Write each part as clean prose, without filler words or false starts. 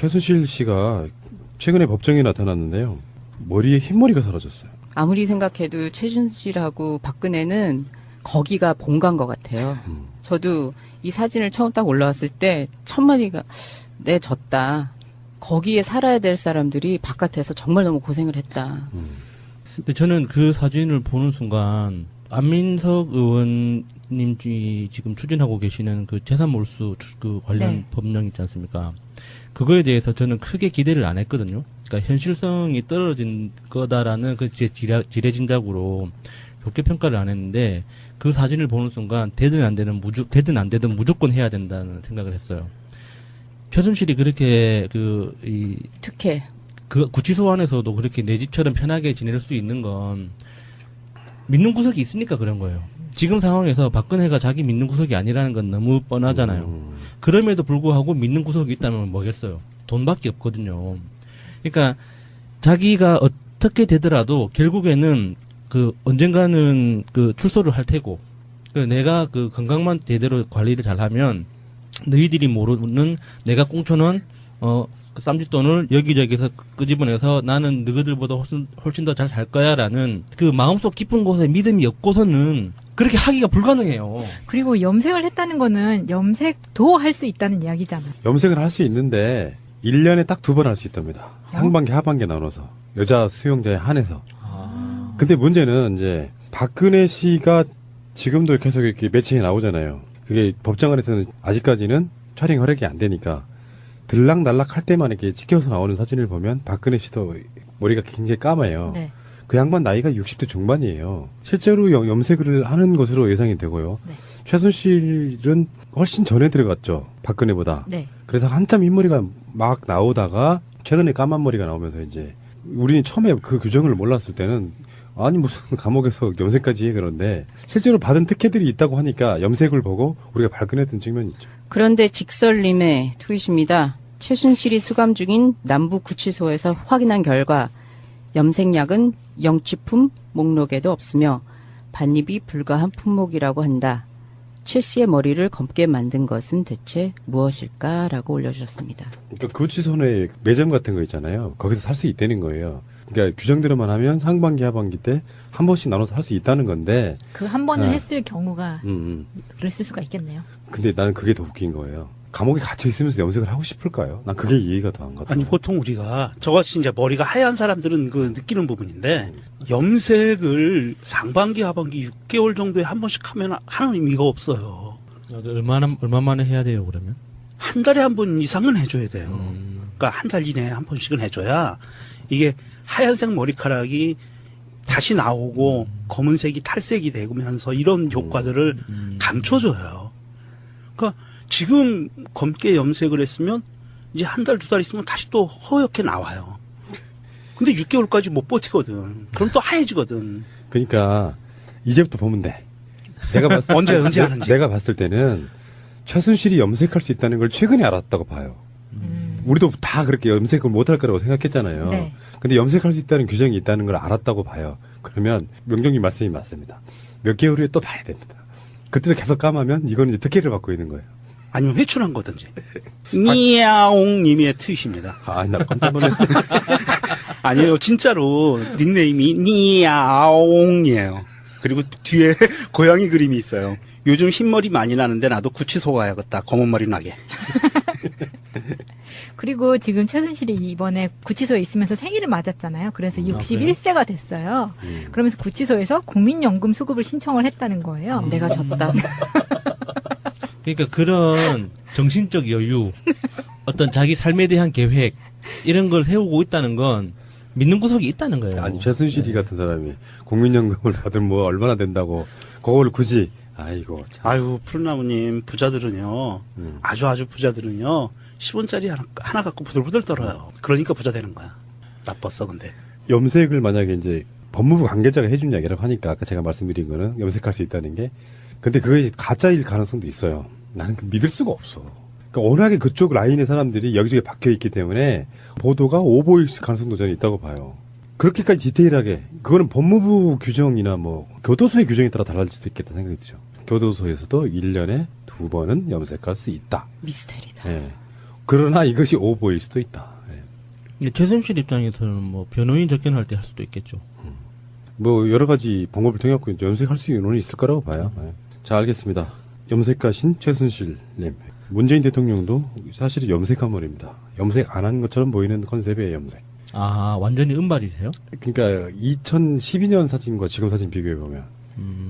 최순실 씨가 최근에 법정에 나타났는데요. 머리에 흰머리가 사라졌어요. 아무리 생각해도 최순실하고 박근혜는 거기가 본가인 것 같아요. 저도 이 사진을 처음 딱 올라왔을 때 첫마디가 내 졌다. 거기에 살아야 될 사람들이 바깥에서 정말 너무 고생을 했다. 근데 저는 그 사진을 보는 순간 안민석 의원님이 지금 추진하고 계시는 그 재산 몰수 그 관련 네. 법령 있지 않습니까? 그거에 대해서 저는 크게 기대를 안 했거든요. 그러니까 현실성이 떨어진 거다라는 그 제 지레진작으로 좋게 평가를 안 했는데 그 사진을 보는 순간 되든 안 되든 무조건 해야 된다는 생각을 했어요. 최순실이 그렇게 특혜. 그 구치소 안에서도 그렇게 내 집처럼 편하게 지낼 수 있는 건 믿는 구석이 있으니까 그런 거예요. 지금 상황에서 박근혜가 자기 믿는 구석이 아니라는 건 너무 뻔하잖아요. 그럼에도 불구하고 믿는 구석이 있다면 뭐겠어요. 돈밖에 없거든요. 그러니까 자기가 어떻게 되더라도 결국에는 그 언젠가는 그 출소를 할 테고 내가 그 건강만 제대로 관리를 잘하면 너희들이 모르는 내가 꽁쳐놓은 그 쌈짓돈을 여기저기서 끄집어내서 나는 너희들보다 훨씬 더 잘 살 거야라는 그 마음속 깊은 곳에 믿음이 없고서는 그렇게 하기가 불가능해요. 그리고 염색을 했다는 거는 염색도 할 수 있다는 이야기잖아요. 염색을 할 수 있는데 1년에 딱 2번 할 수 있답니다. 상반기 하반기 나눠서 여자 수용자에 한해서. 근데 문제는 이제 박근혜 씨가 지금도 계속 이렇게 매체에 나오잖아요. 그게 법정 안에서는 아직까지는 촬영 허락이 안 되니까 들락날락 할 때만 이렇게 찍혀서 나오는 사진을 보면 박근혜 씨도 머리가 굉장히 까마요. 네. 그 양반 나이가 60대 중반이에요. 실제로 염색을 하는 것으로 예상이 되고요. 네. 최순실은 훨씬 전에 들어갔죠. 박근혜보다. 네. 그래서 한참 흰머리가 막 나오다가 최근에 까만 머리가 나오면서 이제 우리는 처음에 그 규정을 몰랐을 때는 아니 무슨 감옥에서 염색까지 해 그런데 실제로 받은 특혜들이 있다고 하니까 염색을 보고 우리가 발견했던 측면이 있죠. 그런데 직설님의 트윗입니다. 최순실이 수감 중인 남부구치소에서 확인한 결과 염색약은 영치품 목록에도 없으며 반입이 불가한 품목이라고 한다. 최 씨의 머리를 검게 만든 것은 대체 무엇일까라고 올려주셨습니다. 그러니까 구치소 내 매점 같은 거 있잖아요. 거기서 살 수 있다는 거예요. 그러니까 규정대로만 하면 상반기 하반기 때 한 번씩 나눠서 할 수 있다는 건데 그 한 번을 네. 했을 경우가 그랬을 수가 있겠네요. 근데 나는 그게 더 웃긴 거예요. 감옥에 갇혀 있으면서 염색을 하고 싶을까요? 난 그게 이해가 더 안 가요. 아니 보통 우리가 저같이 이제 머리가 하얀 사람들은 그 느끼는 부분인데 염색을 상반기 하반기 6개월 정도에 한 번씩 하면 하는 의미가 없어요. 얼마 만에 해야 돼요 그러면? 한 달에 한 번 이상은 해줘야 돼요. 그러니까 한 달 이내에 한 번씩은 해줘야 이게 하얀색 머리카락이 다시 나오고 검은색이 탈색이 되면서 이런 효과들을 감춰줘요. 그러니까 지금 검게 염색을 했으면 이제 한 달, 두 달 있으면 다시 또 허옇게 나와요. 근데 6개월까지 못 버티거든. 그럼 또 하얘지거든. 그러니까 이제부터 보면 돼. 제가 봤을 언제 하는지. 내가 봤을 때는 최순실이 염색할 수 있다는 걸 최근에 알았다고 봐요. 우리도 다 그렇게 염색을 못할 거라고 생각했잖아요. 네. 근데 염색할 수 있다는 규정이 있다는 걸 알았다고 봐요. 그러면 명경님 말씀이 맞습니다. 몇 개월 후에 또 봐야 됩니다. 그때도 계속 까마면 이거는 이제 특혜를 받고 있는 거예요. 아니면 회춘한 거든지. 니아옹님의 트윗입니다. 아, 나 깜짝 놀랐네. 아니에요. 진짜로 닉네임이 니아옹이에요. 그리고 뒤에 고양이 그림이 있어요. 요즘 흰머리 많이 나는데 나도 구치소 가야겠다. 검은 머리 나게. 그리고 지금 최순실이 이번에 구치소에 있으면서 생일을 맞았잖아요. 그래서 61세가 됐어요. 그러면서 구치소에서 국민연금 수급을 신청을 했다는 거예요. 내가 졌다. 그러니까 그런 정신적 여유, 어떤 자기 삶에 대한 계획 이런 걸 세우고 있다는 건 믿는 구석이 있다는 거예요. 아니, 최순실이 같은 사람이 국민연금을 받으면 뭐 얼마나 된다고 그걸 굳이 아이고 참. 아유, 푸른나무님 부자들은요. 아주 부자들은요. 10원짜리 하나 갖고 부들부들 떨어요. 그러니까 부자 되는 거야. 나빴어 근데. 염색을 만약에 이제 법무부 관계자가 해준 이야기라고 하니까 아까 제가 말씀드린 거는 염색할 수 있다는 게 근데 그게 가짜일 가능성도 있어요. 나는 믿을 수가 없어. 그러니까 워낙에 그쪽 라인의 사람들이 여기저기 박혀 있기 때문에 보도가 오보일 가능성도 저는 있다고 봐요. 그렇게까지 디테일하게 그거는 법무부 규정이나 뭐 교도소의 규정에 따라 달라질 수도 있겠다 생각이 드죠. 교도소에서도 1년에 2번은 염색할 수 있다. 미스테리다. 예. 그러나 이것이 오보일 수도 있다. 예. 근데 최순실 입장에서는 뭐 변호인 접견할 때 할 수도 있겠죠. 뭐 여러 가지 방법을 통해 갖고 염색할 수 있는 논이 있을 거라고 봐요. 예. 자, 알겠습니다. 염색가신 최순실님. 문재인 대통령도 사실은 염색한 머리입니다. 염색 안 한 것처럼 보이는 컨셉의 염색. 아, 완전히 은발이세요? 그러니까 2012년 사진과 지금 사진 비교해 보면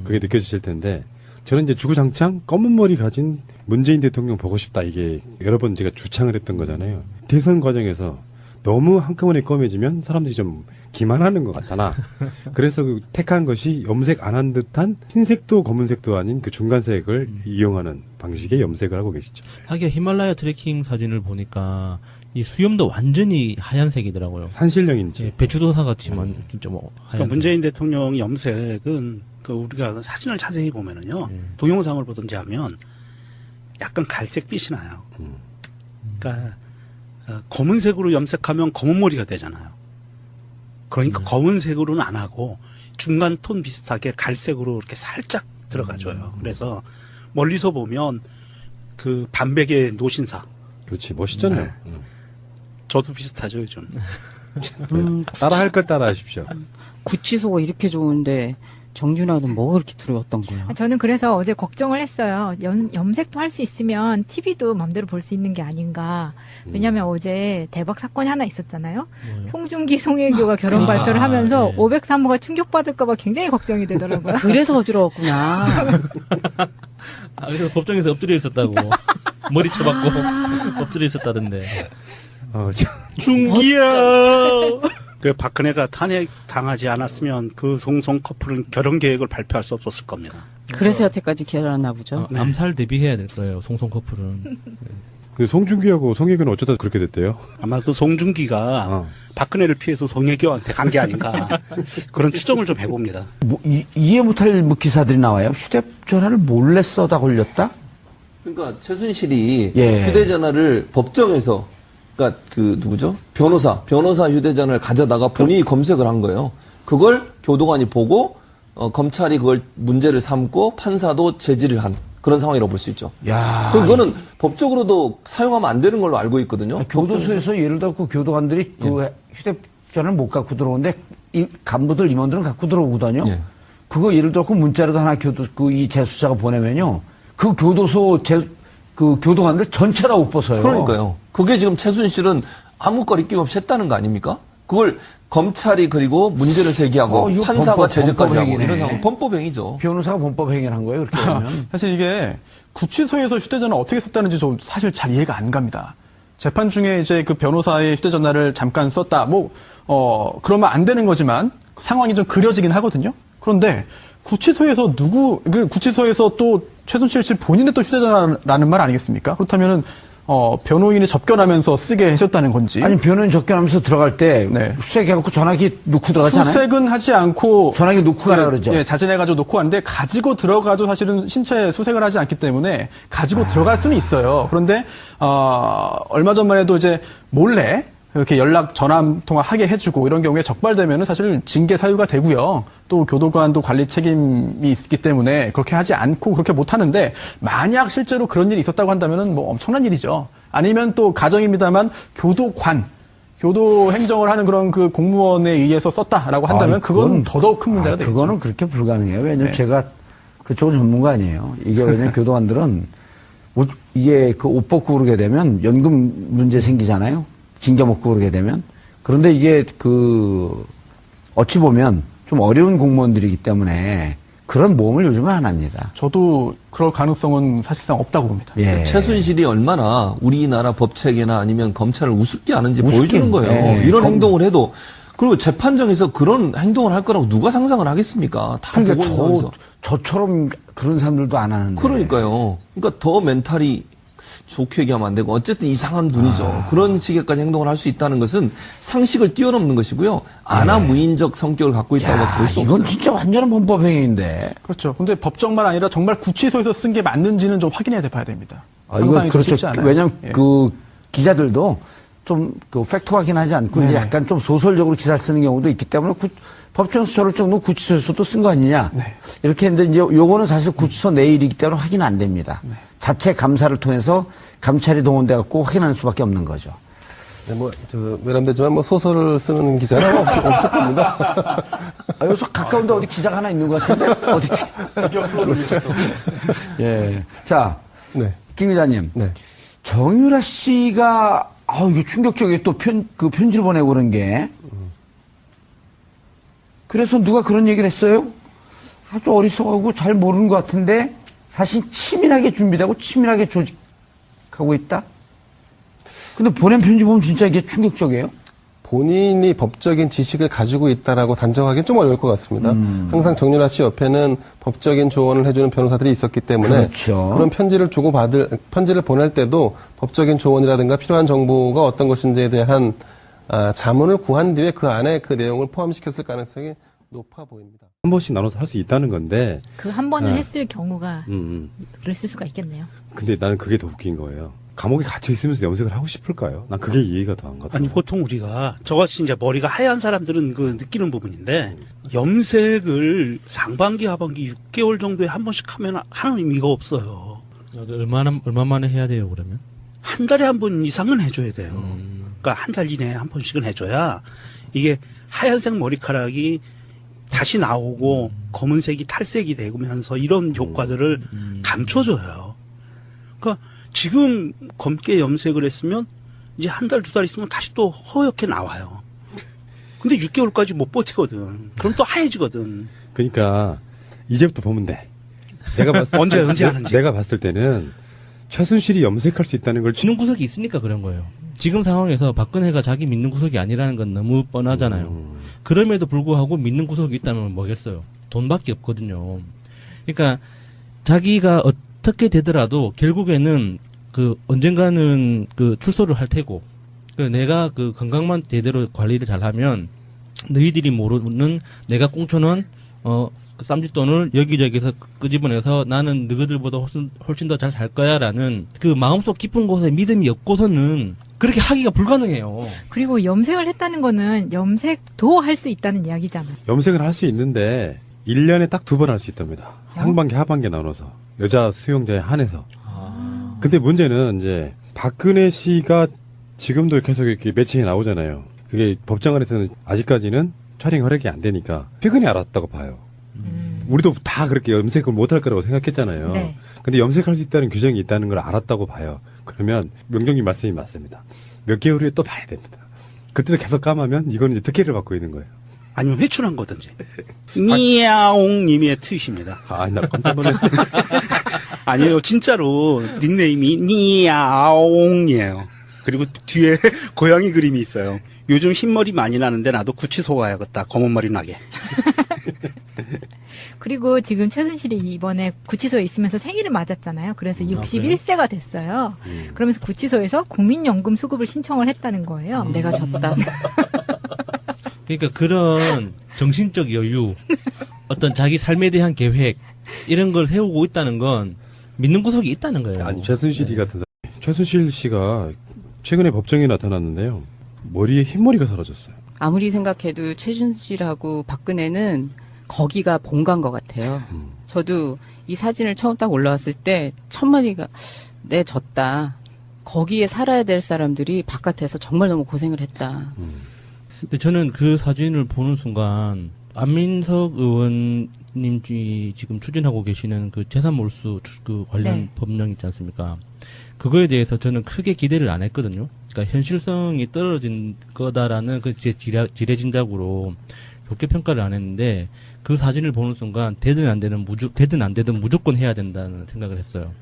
그게 느껴지실 텐데 저는 이제 주구장창 검은 머리 가진 문재인 대통령 보고 싶다 이게 여러 번 제가 주창을 했던 거잖아요. 대선 과정에서 너무 한꺼번에 검해지면 사람들이 좀 기만하는 것 같잖아. 그래서 그 택한 것이 염색 안 한 듯한 흰색도 검은색도 아닌 그 중간색을 이용하는 방식의 염색을 하고 계시죠. 하기야 히말라야 트레킹 사진을 보니까 이 수염도 완전히 하얀색이더라고요. 산신령인지. 예, 배추도사 같지만 진짜 뭐 그러니까 하얀. 문재인 대통령 염색은 그 우리가 그 사진을 자세히 보면은요 동영상을 보든지 하면 약간 갈색빛이 나요. 그러니까 검은색으로 염색하면 검은 머리가 되잖아요. 그러니까 검은색으로는 안 하고 중간 톤 비슷하게 갈색으로 이렇게 살짝 들어가줘요. 그래서 멀리서 보면 그 반백의 노신사. 그렇지, 멋있잖아요. 네. 저도 비슷하죠, 요즘. 따라 할 걸 따라 하십시오. 구치소가 이렇게 좋은데 정준하는 뭐가 그렇게 두려웠던 거야? 저는 그래서 어제 걱정을 했어요. 염색도 할 수 있으면 TV도 마음대로 볼 수 있는 게 아닌가. 왜냐하면 어제 대박 사건이 하나 있었잖아요. 송중기, 송혜교가 결혼 발표를 하면서 네. 503호가 충격받을까 봐 굉장히 걱정이 되더라고요. 그래서 어지러웠구나. 아, 그래서 법정에서 엎드려 있었다고. 머리 쳐박고 엎드려 있었다던데. 중기야! 그 박근혜가 탄핵 당하지 않았으면 그 송송 커플은 결혼 계획을 발표할 수 없었을 겁니다. 그래서 여태까지 기다렸나 보죠. 암살 대비해야 될 거예요, 송송 커플은. 그 송중기하고 송혜교는 어쩌다 그렇게 됐대요? 아마 그 송중기가 박근혜를 피해서 송혜교한테 간 게 아닌가 그런 추정을 좀 해봅니다. 뭐, 이해 못할 뭐 기사들이 나와요. 휴대전화를 몰래 써다 걸렸다? 그러니까 최순실이 예. 휴대전화를 법정에서 그러니까 그 누구죠? 변호사 휴대전화를 가져다가 본인이 검색을 한 거예요. 그걸 교도관이 보고 검찰이 그걸 문제를 삼고 판사도 제지를 한 그런 상황이라고 볼 수 있죠. 야. 그거는 법적으로도 사용하면 안 되는 걸로 알고 있거든요. 교도소에서 예를 들어 그 교도관들이 그 휴대전화를 못 갖고 들어오는데 이 간부들 임원들은 갖고 들어오거든요. 예. 그거 예를 들어 그 문자라도 하나 이 재수자가 보내면요. 그 교도소 그 교도관들 전체 다 못 벗어요. 그러니까요. 그게 지금 최순실은 아무 거리 끼임 없이 했다는 거 아닙니까? 그걸 검찰이 그리고 문제를 제기하고 이거 판사가 제재까지 하고 범법행위네. 이런 상황 범법행위죠. 변호사가 범법 행위를 한 거예요. 그렇게 되면. 사실 이게 구치소에서 휴대전화 어떻게 썼다는지 좀 사실 잘 이해가 안 갑니다. 재판 중에 이제 그 변호사의 휴대전화를 잠깐 썼다. 그러면 안 되는 거지만 상황이 좀 그려지긴 하거든요. 그런데 구치소에서 구치소에서 또 최순실 씨 본인의 또 휴대전화라는 말 아니겠습니까? 그렇다면은 변호인이 접견하면서 쓰게 해줬다는 건지. 아니 변호인 접견하면서 들어갈 때 네. 수색해갖고 전화기 놓고 들어갔잖아요. 수색은 하지 않고 전화기 놓고 가라 그러죠. 예, 자진해가지고 놓고 왔는데 가지고 들어가도 사실은 신체 수색을 하지 않기 때문에 가지고 들어갈 수는 있어요. 그런데 얼마 전만 해도 이제 몰래 이렇게 연락 전화 통화하게 해주고 이런 경우에 적발되면은 사실 징계 사유가 되고요. 또 교도관도 관리 책임이 있기 때문에 그렇게 하지 않고 그렇게 못 하는데 만약 실제로 그런 일이 있었다고 한다면은 뭐 엄청난 일이죠. 아니면 또 가정입니다만 교도 행정을 하는 그런 그 공무원에 의해서 썼다라고 한다면 그건 더더욱 큰 문제가 되겠죠. 그거는 그렇게 불가능해요. 왜냐면 네. 제가 그쪽 전문가 아니에요. 이게 왜냐면 교도관들은 이게 그 옷 벗고 그러게 되면 연금 문제 생기잖아요. 징계 먹고 그러게 되면. 그런데 이게 어찌 보면 좀 어려운 공무원들이기 때문에 그런 모험을 요즘은 안 합니다. 저도 그럴 가능성은 사실상 없다고 봅니다. 예. 최순실이 얼마나 우리나라 법체계나 아니면 검찰을 우습게 아는지 우습게, 보여주는 거예요. 예. 이런 행동을 해도 그리고 재판정에서 그런 행동을 할 거라고 누가 상상을 하겠습니까? 다 보고 그러니까 있는 저처럼 그런 사람들도 안 하는데. 그러니까요. 그러니까 더 멘탈이 좋게 얘기하면 안 되고 어쨌든 이상한 분이죠. 그런 식의까지 행동을 할 수 있다는 것은 상식을 뛰어넘는 것이고요. 아나무인적 성격을 갖고 있다고 볼 수 이건 없어요. 진짜 완전한 범법 행위인데. 그렇죠. 근데 법정만 아니라 정말 구치소에서 쓴 게 맞는지는 좀 확인해야 돼야 됩니다. 이건 그렇죠. 쉽지 않아요. 왜냐면 예. 그 기자들도 좀 그 팩트하긴 하지 않고 이제 약간 좀 소설적으로 기사를 쓰는 경우도 있기 때문에 법정에서 저럴 정도 구치소에서도 쓴 거 아니냐. 이렇게 했는데 이제 요거는 사실 구치소 내일이기 때문에 확인 안 됩니다. 자체 감사를 통해서 감찰이 동원돼 갖고 확인하는 수밖에 없는 거죠. 네, 외람되지만 소설을 쓰는 기자는 없을 겁니다. 여기서 가까운데 어디 기자가 하나 있는 것 같은데? 어디지? 예. 자, 네. 김 기자님. 네. 정유라 씨가, 이게 충격적이에요. 또 편지를 보내고 그런 게. 그래서 누가 그런 얘기를 했어요? 아주 어리석하고 잘 모르는 것 같은데, 사실 치밀하게 준비되고 치밀하게 조직하고 있다? 근데 보낸 편지 보면 진짜 이게 충격적이에요? 본인이 법적인 지식을 가지고 있다라고 단정하기는 좀 어려울 것 같습니다. 항상 정유라 씨 옆에는 법적인 조언을 해주는 변호사들이 있었기 때문에 그렇죠. 그런 편지를 편지를 보낼 때도 법적인 조언이라든가 필요한 정보가 어떤 것인지에 대한 자문을 구한 뒤에 그 안에 그 내용을 포함시켰을 가능성이 높아 보입니다. 한 번씩 나눠서 할 수 있다는 건데. 그 한 번을 했을 경우가 그랬을 수가 있겠네요. 근데 나는 그게 더 웃긴 거예요. 감옥에 갇혀 있으면서 염색을 하고 싶을까요? 난 그게 이해가 더 안 가더라고요. 아니 보통 우리가 저같이 이제 머리가 하얀 사람들은 그 느끼는 부분인데 염색을 상반기 하반기 6개월 정도에 한 번씩 하면 하는 의미가 없어요. 얼마 만에 해야 돼요, 그러면? 한 달에 한 번 이상은 해줘야 돼요. 그러니까 한 달 이내에 한 번씩은 해줘야 이게 하얀색 머리카락이 다시 나오고 검은색이 탈색이 되면서 이런 효과들을 감춰줘요. 그러니까 지금 검게 염색을 했으면 이제 한 달, 두 달 있으면 다시 또 허옇게 나와요. 근데 6개월까지 못 버티거든. 그럼 또 하얘지거든. 그러니까 이제부터 보면 돼. 제가 봤을 언제 하는지. 내가 봤을 때는 최순실이 염색할 수 있다는 걸 믿는 구석이 있으니까 그런 거예요. 지금 상황에서 박근혜가 자기 믿는 구석이 아니라는 건 너무 뻔하잖아요. 그럼에도 불구하고 믿는 구석이 있다면 뭐겠어요. 돈밖에 없거든요. 그러니까 자기가 어떻게 되더라도 결국에는 언젠가는 출소를 할 테고, 내가 건강만 제대로 관리를 잘하면 너희들이 모르는 내가 꽁쳐놓은 쌈짓돈을 여기저기서 끄집어내서 나는 너희들보다 훨씬 더 잘 살 거야라는 그 마음속 깊은 곳에 믿음이 없고서는 그렇게 하기가 불가능해요. 그리고 염색을 했다는 거는 염색도 할 수 있다는 이야기잖아요. 염색을 할 수 있는데 1년에 딱 2번 할 수 있답니다. 상반기 하반기 나눠서 여자 수용자에 한해서. 근데 문제는 이제 박근혜 씨가 지금도 계속 이렇게 매체에 나오잖아요. 그게 법정 안에서는 아직까지는 촬영 허락이 안 되니까 최근에 알았다고 봐요. 우리도 다 그렇게 염색을 못할 거라고 생각했잖아요. 네. 근데 염색할 수 있다는 규정이 있다는 걸 알았다고 봐요. 그러면 명경님 말씀이 맞습니다. 몇 개월 후에 또 봐야 됩니다. 그때도 계속 까마면 이건 이제 특혜를 받고 있는 거예요. 아니면 회춘한 거든지. 니아옹님의 트윗입니다. 나 깜짝 놀랐네. 아니에요. 진짜로 닉네임이 니아옹이에요. 그리고 뒤에 고양이 그림이 있어요. 요즘 흰머리 많이 나는데 나도 구치소 가야겠다. 검은 머리 나게. 그리고 지금 최순실이 이번에 구치소에 있으면서 생일을 맞았잖아요. 그래서 61세가 됐어요. 그러면서 구치소에서 국민연금 수급을 신청을 했다는 거예요. 내가 졌다. 그러니까 그런 정신적 여유, 어떤 자기 삶에 대한 계획 이런 걸 세우고 있다는 건 믿는 구석이 있다는 거예요. 아니 최순실이 같은 사람. 최순실 씨가 최근에 법정에 나타났는데요. 머리에 흰머리가 사라졌어요. 아무리 생각해도 최순실하고 박근혜는 거기가 본가인 것 같아요. 저도 이 사진을 처음 딱 올라왔을 때 첫마디가 내 졌다. 거기에 살아야 될 사람들이 바깥에서 정말 너무 고생을 했다. 근데 저는 그 사진을 보는 순간 안민석 의원님이 지금 추진하고 계시는 그 재산몰수 관련 네. 법령 있지 않습니까? 그거에 대해서 저는 크게 기대를 안 했거든요. 그러니까 현실성이 떨어진 거다라는 제 지레짐작으로 좋게 평가를 안 했는데 그 사진을 보는 순간 되든 안 되든 무조건 해야 된다는 생각을 했어요.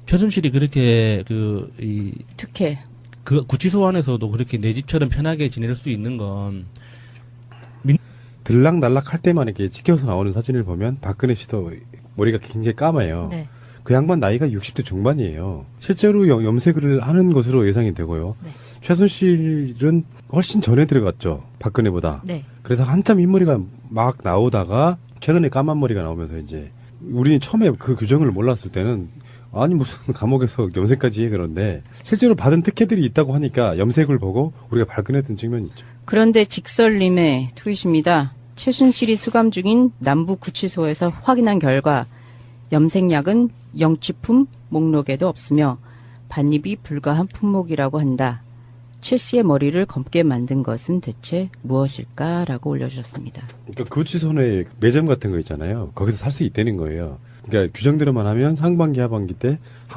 최순실이 그렇게 특혜. 그 구치소 안에서도 그렇게 내 집처럼 편하게 지낼 수 있는 건 들락날락 할 때만 이렇게 찍혀서 나오는 사진을 보면 박근혜 씨도 머리가 굉장히 까매요. 네. 그 양반 나이가 60대 중반이에요. 실제로 염색을 하는 것으로 예상이 되고요. 네. 최순실은 훨씬 전에 들어갔죠. 박근혜보다. 네. 그래서 한참 흰머리가 막 나오다가 최근에 까만 머리가 나오면서 이제 우리는 처음에 그 규정을 몰랐을 때는 아니 무슨 감옥에서 염색까지 해 그런데 실제로 받은 특혜들이 있다고 하니까 염색을 보고 우리가 발끈했던 측면이 있죠. 그런데 직설님의 트윗입니다. 최순실이 수감 중인 남부구치소에서 확인한 결과 염색약은 영치품 목록에도 없으며 반입이 불가한 품목이라고 한다. 최 씨의 머리를 검게 만든 것은 대체 무엇일까라고 올려주셨습니다. 그러니까 구치소 내 매점 같은 거 있잖아요. 거기서 살 수 있다는 거예요. 그러니까 규정대로만 하면 상반기 하반기 때